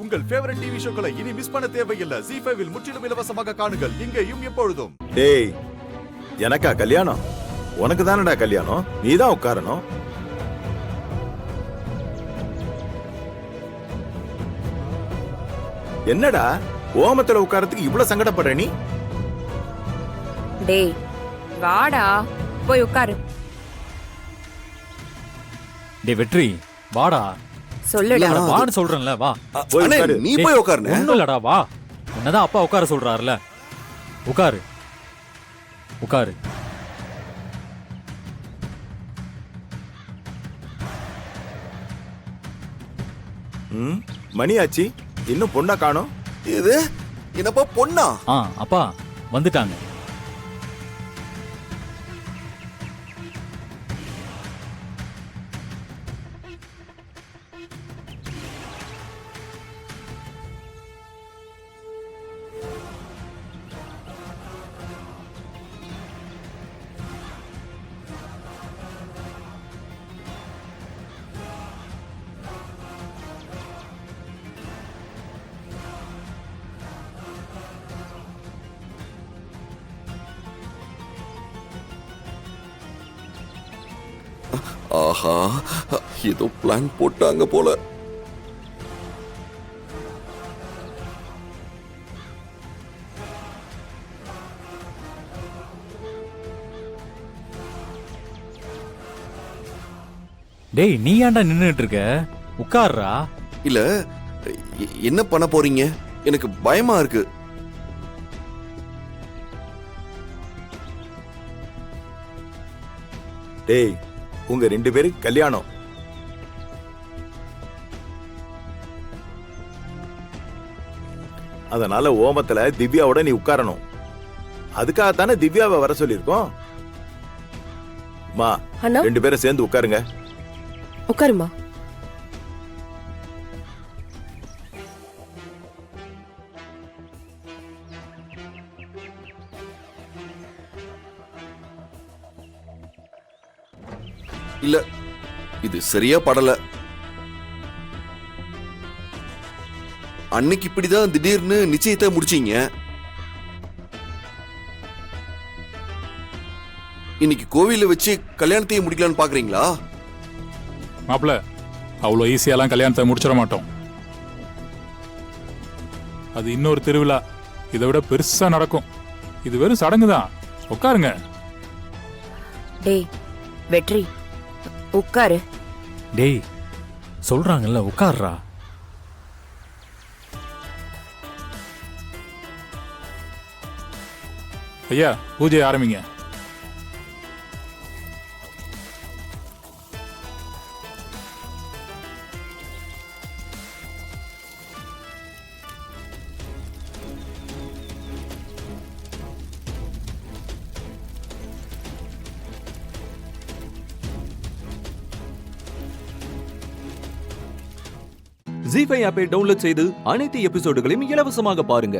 உங்கள் favourite TV ஷோக்களை இனி miss பண்ண தேவையில்லை. ZEE5 இல் முற்றிலும் இலவசமாக காணுங்கள், இங்கேயும் எப்பொழுதும். டேய், எனக்கா கல்யாணம்? உனக்கு தானடா கல்யாணம், நீதான் உட்காரணும். என்னடா ஓமத்துல உட்காரத்துக்கு இவ்வளவு சங்கடப்படுற நீ? டேய் வாடா போய் உட்காரு. டேய் வெற்றி வாடா. சொல்லுடா. வான்னு சொல்றேன்ல, வா. போய் உட்காரு. நீ போய் உட்காருங்க. ஒண்ணும் இல்லடா, வா. உன்னதான் அப்பா உட்கார சொல்றாருல, உட்காரு உட்காரு. மணியாச்சி, இன்னும் பொண்ணா காணோம். இது என்னப்பா பொண்ணா? அப்பா வந்துட்டாங்க. ஆஹா, ஏதோ பிளான் போட்டாங்க போல. டேய் நீ ஏன்டா நின்னுட்டு இருக்க? உட்கார்றா. இல்ல, என்ன பண்ண போறீங்க? எனக்கு பயமா இருக்கு. டேய், உங்க 2 பேருக்கு கல்யாணம். அதனால ஓமத்துல திவ்யாவோட நீ உட்காரணும். அதுக்காகத்தானே திவ்யாவை வர சொல்லிருக்கோம். மா, 2 பேரும் சேர்ந்து உட்காருங்க. உட்காருமா. இல்ல, இது சரியா படல. அன்னைக்கு இப்படிதான் திடீர்னு நிச்சயத்தை முடிச்சீங்க. இன்னைக்கு கோவில வச்சு கல்யாணத்தையும் முடிக்கலான்னு பாக்குறீங்களா? மாப்பிள்ள, அவ்வளோ ஈஸியாலாம் கல்யாணத்தை முடிச்சிட மாட்டோம். அது இன்னொரு திருவிழா, இதை விட பெருசா நடக்கும். இது வெறும் சடங்கு தான். உட்காருங்க. டேய் வெற்றி உட்காரு. டேய் சொல்றாங்கல்ல, உட்கார்றா. ஐயா, பூஜை ஆரம்பிங்க. ZEE5 ஆப்பை டவுன்லோட் செய்து அனைத்து எபிசோடுகளையும் இலவசமாக பாருங்க.